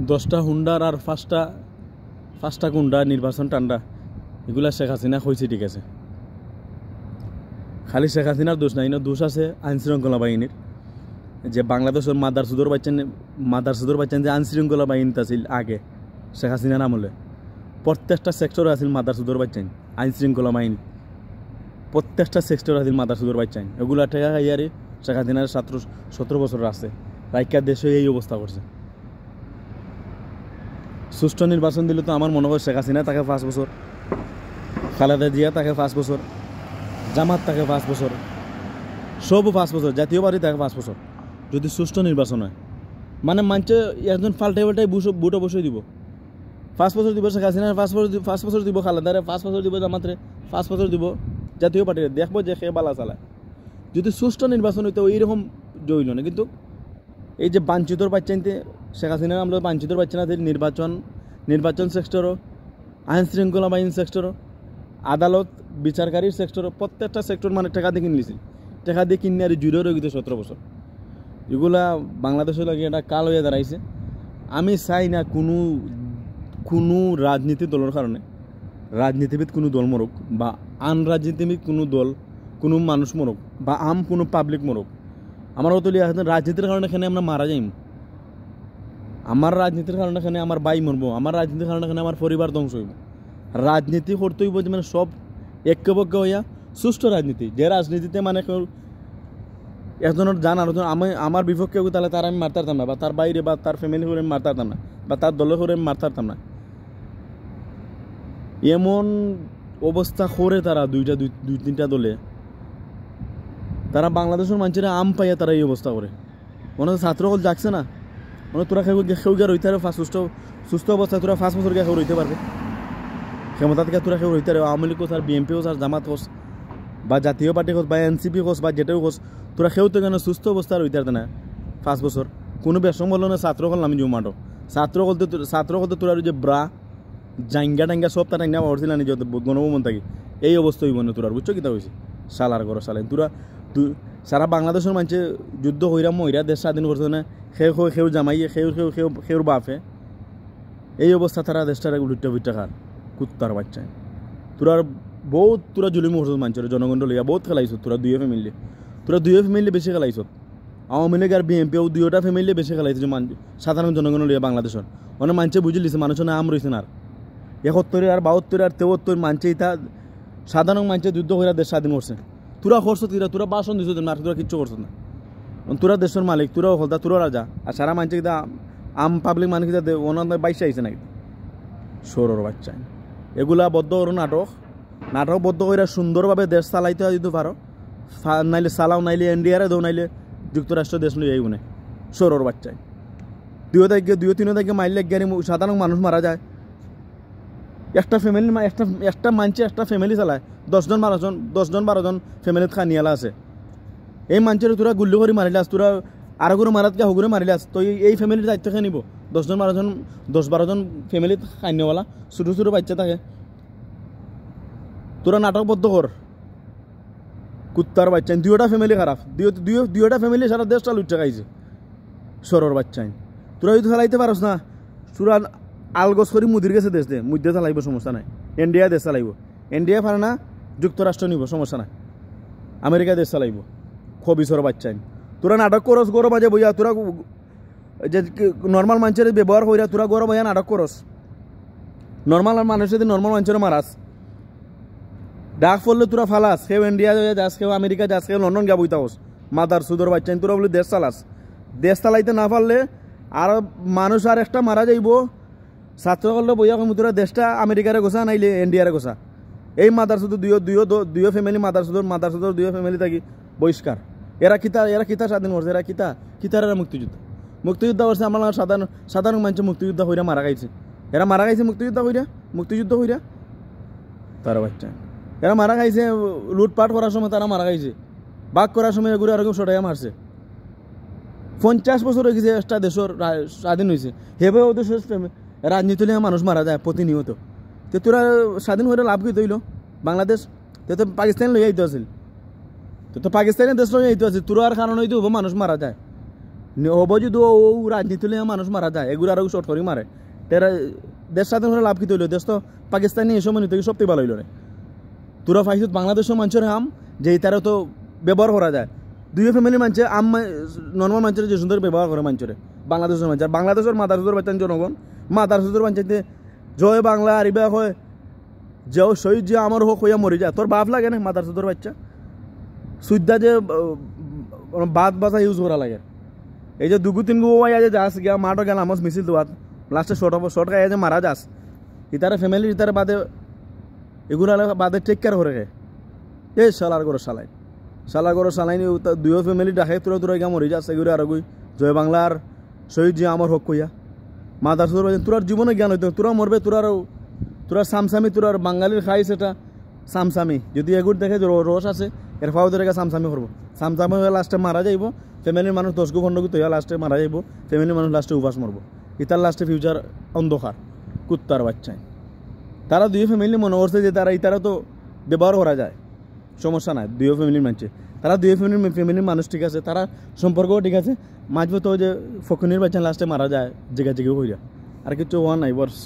10টা হুন্ডার আর 5টা গুন্ডা নির্বাচন টান্ডা এগুলা শেখ হাসিনা হয়েছে, ঠিক আছে। খালি শেখ হাসিনার দোষ নাই, দোষ আছে আইনশৃঙ্খলা বাহিনীর। যে বাংলাদেশের মাদার সুদর বাচ্চান যে আইনশৃঙ্খলা বাহিনীতে আছিল আগে শেখ হাসিনার আমলে, প্রত্যেকটা সেক্টরে আছিল মাদার সুদর বাচ্চান আইনশৃঙ্খলা বাহিনী, প্রত্যেকটা সেক্টরে আছিল মাদার সুদর বাচ্চান। এগুলা ঠেকা খাইয়ারে শেখ হাসিনার 17 বছর আছে রাইকা দেশে এই অবস্থা করছে। সুষ্ঠু নির্বাচন দিলে তো আমার মনে হয় শেখ হাসিনা তাকে 5 বছর, খালেদা জিয়া তাকে 5 বছর, জামাত তাকে 5 বছর, সব 5 বছর, জাতীয় পার্টি তাকে 5 বছর, যদি সুষ্ঠু নির্বাচন হয়। মানে মানছে একজন পাল্টাই বুট অবশ্যই দিব। 5 বছর দিব শেখ হাসিনার, 5 বছর দিব খালেদারে, 5 বছর দিব জামাতরে, 5 বছর দিব জাতীয় পার্টিরে। দেখবো যে সে বালা চালায়। যদি সুষ্ঠু নির্বাচন হইতো এইরকম জইল না। কিন্তু এই যে বাঞ্ছিতর বাচ্চাইতে শেখ হাসিনার আমরা বাঞ্ছিতর বাচ্চা না, নির্বাচন সেক্টরও, আইন শৃঙ্খলা বাহিনী সেক্টরও, আদালত বিচারকারীর সেক্টরও, প্রত্যেকটা সেক্টর মানে টাকা দিয়ে কিনে নিয়েছিল। টাকা দিয়ে কিনে আর জুড়ে রয়ে গেছে 17 বছর। এগুলা বাংলাদেশের লাগে একটা কাল হয়ে দাঁড়াইছে। আমি চাই না কোনো রাজনীতি দলের কারণে রাজনীতিবিদ কোনো দল মরুক, বা আন রাজনীতিবিদ কোনো দল কোনো মানুষ মরুক, বা কোনো পাবলিক মরুক। আমার অতলি রাজনীতির কারণে এখানে আমরা মারা যাইম, আমার রাজনীতির কারণে এখানে আমার বাই মরবো, আমার রাজনীতির কারণে এখানে আমার পরিবার ধ্বংস হইব। রাজনীতি করতে হইব যে মানে সব ঐক্যবদ্ধ হইয়া সুষ্ঠু রাজনীতি। যে রাজনীতিতে মানে একজনের জান আর আমার বিপক্ষে তাহলে তার আমি মারতে পারতাম না, বা তার বাইরে বা তার ফ্যামিলি করে আমি মারতে পারতাম না, বা তার দলের করে আমি মারতে পারতাম না। এমন অবস্থা করে তারা দুই তিনটা দলে, তারা বাংলাদেশের মানুষেরা আম পাইয়া তারা এই অবস্থা করে। মনে হয় ছাত্রকল যাচ্ছে না, মনে তোরা কেউ গিয়ে রইতে পারবে সুস্থ অবস্থায়, তোরা 5 বছর গিয়ে কেউ রইতে পারবে ক্ষমতা থেকে, তোরা কেউ রইতে পারবে। আওয়ামী লীগ হোস আর বিএনপি হোস আর জামাত হোস বা জাতীয় পার্টি হোস বা এনসিপি হোস বা যেটাও হোস, তোরা কেউ তো কেন সুস্থ অবস্থায় রইতে পারতে না 5 বছর। কোনো বেসম বললো না ছাত্রকল আমি জমাটো ছাত্রকলতে তোরা যে ব্রা জাঙ্গা সব তার টাঙ্গা পারছিল না যত গণভবন থাকি। এই অবস্থা হইব না তোরার, বুঝছো কিতা হয়েছে সালার ঘর সালাই। তোরা সারা বাংলাদেশের মানুষে যুদ্ধ হইরা দেশ স্বাধীন করছে না, সেও জামাইয়ে সেউর বাপে। এই অবস্থা তারা দেশটারে উল্টা খার কুত্তার বাচ্চায়। তোরা জুলুম করছো মানুষের জনগণ লইয়া বহুত খেলাইছ। তোরা দুই ফ্যামিলি বেশি খেলাইছ। আওয়ামী লীগ আর বিএনপি দুইটা ফ্যামিলি বেশি খেলাইছে সাধারণ জনগণ লইয়া বাংলাদেশের। অনেক মানুষে বুঝে লিছে মানুষের আম রয়েছে না। 71 আর 72 আর 73 মানছে ইতা সাধারণ মানুষের যুদ্ধ করে দেশ স্বাধীন করছে। তোরা করছো তোরা বাসন দিছো আর তোরা কিচ্ছু করছো না। তোরা দেশের মালিক, তোরাও হলতা, তোরা রাজা। আর সারা মানুষে কিতা আম পাবলিক মানুষ কিতা ওনার 22 আইছে নাকি সরর বাচ্চা। এগুলা বদ্ধ করো নাটক বদ্ধ করে সুন্দরভাবে দেশ চালাইতে হয় যদি পারো, নাইলে চালাও, নাইলে এনডিআরে দেও, নাইলে যুক্তরাষ্ট্র দেশ নিয়ে যাইব না সরর বাচ্চায়। 2-3 থেকে মাইলে গিয়ে সাধারণ মানুষ মারা যায়। একটা ফ্যামিলি একটা মানুষে একটা ফ্যামিলি চালায় 10-12 ফ্যামিলিত খানিয়ালা আছে। এই মানুষের তোরা গুল্লি করে মারিলাস, তোরা আরো করে মারাতকে হগুরে মারিলাস, তো এই ফ্যামিলির দায়িত্ব খেয়ে নিব। 10-12 ফ্যামিলিত খানিয়াওয়ালা ছোটো বাচ্চা থাকে। তোরা নাটকবদ্ধ কর কুত্তার বাচ্চা। দুইটা ফ্যামিলি খারাপ, দুইটা ফ্যামিলি সারা দেশটা লুচ্চা খাইছে সরর বাচ্চাই। তোরা যদি চালাইতে পারস না, তোরা আলগস করি মুদির কাছে দেশ দে, মুদ্দে চালাইব, সমস্যা নাই। ইন্ডিয়া দেশ চালাইব, ইন্ডিয়া পারে না যুক্তরাষ্ট্র নিব, সমস্যা নাই। আমেরিকা দেশ চালাইব খবিসর বাচ্চাই। তোরা নাটক করস গরম মাঝে বইয়া, তোরা যে নর্মাল মানুষের ব্যবহার করিয়া তোরা গরম বইয়া নাটক করস। নর্মাল মানুষের নর্মাল মানুষের মারাস, ডাক পড়লে তোরা ফালাস। কেউ ইন্ডিয়া যাস, কেউ আমেরিকা যাস, কেউ লন্ডন গা বইতা হোস। মাদার সুদর বাচ্চাই তোরা বলে দেশ চালাস। দেশ চালাইতে না পারলে আর মানুষ আর একটা মারা যাইব। ছাত্র করলে বইয়া কম তোরা দেশটা আমেরিকারে গোসা, নাইলে ইন্ডিয়ারে গোসা। এই মাদার সুদর দুই ফ্যামিলি মাদার সুদর 2 ফ্যামিলি থাকি বহিষ্কার। এরা কিতা স্বাধীন করছে, এরা কিতার মুক্তিযুদ্ধ করছে। আমার সাধারণ মানুষ মুক্তিযুদ্ধ হইরা মারা গাইছে। এরা মারা গাইছে মুক্তিযুদ্ধ হইরা তারা বাচ্চা। এরা মারা খাইছে লুটপাট করার সময়, তারা মারা খাইছে বাঘ করার সময়। এগুলো আর কেউ সটাইয়া মারছে। 50 বছর হয়ে গেছে একটা দেশের স্বাধীন হয়েছে, হেবে ও দেশের রাজনীতি লিয়ে মানুষ মারা যায় প্রতিনিয়ত। তো তোরা স্বাধীন হয়ে লাভ কি তৈল বাংলাদেশ? তো পাকিস্তান লইয়া আইতে আসিল, তো পাকিস্তানের দেশ লইয়া আইতে আসিল। তোরা আর কারণ হইতে হবো মানুষ মারা যায়। হব যদি ও রাজনীতি লিয়ে মানুষ মারা যায় এগুলো আরও শর্ট করে মারে তেরা দেশ স্বাধীন হলে লাভ কি তৈল দেশ তো পাকিস্তানি এসব মনে থেকে সবথেকে ভালো হইল রে তোরা ফাইসত বাংলাদেশের মানুষের আম যে তারা তো ব্যবহার করা যায় দুই ফ্যামিলি মানছে আম নর্মাল মানুষের যে সুন্দর ব্যবহার করে মানুষের বাংলাদেশের মানুষ আর বাংলাদেশের মাদারসুদর বাচ্চান জনগণ মাদারসুদর বাঞ্চাইতে জয় বাংলা আরিবা হয় যে শহীদ যে আমার হোক হইয়া মরি যায় তোর বাপ লাগে না মাদারসুদর বাচ্চা সুদ্দা যে বাদ বাসা ইউজ করা লাগে এই যে দুগু তিন গু যে যাস গিয়া মাঠও গেল আমার মিছিল দোয়াত লাস্টে শর্ট খাইয়া যে মারা যাস ইতারে ফ্যামিলি ইতারে বাদে এগুলো বাদে টেক কেয়ার করে এই শালার করে সালাইন দুইও ফ্যামিলি ডাকে তোরা গিয়া মরি যাস এগুলো আর গই জয় বাংলার শহীদ যে আমার হক কইয়া মাদারসুদর তোরার জীবনে জ্ঞান হইতো তোরা মরবে তোরা সামসামি তোরার বাঙালির খাইস এটা সামসামি যদি এগুলো দেখে রস আছে এর ফাও ধরে সামসামি করবো সামসামি হয়ে লাস্টে মারা যাইব ফ্যামিলির মানুষ 10 গো 15 গো তো লাস্টে মারা যাইব ফ্যামিলির মানুষ লাস্টে উপাস মরবো ইতার লাস্টে ফিউচার অন্ধকার কুত্তার বাচ্চায় তারা দুই ফ্যামিলি মনে করছে যে তারা ইতারা তো ব্যবহার করা যায় সমস্যা নাই দুই ফ্যামিলির মানুষে তারা দুই ফ্যামিলির মানুষ ঠিক আছে তারা সম্পর্কও ঠিক আছে মাঝবে তো যে ফকনির বাচ্চা লাস্টে মারা যায় জিগা হইয়া আর কিছু হওয়া নাই বর্ষ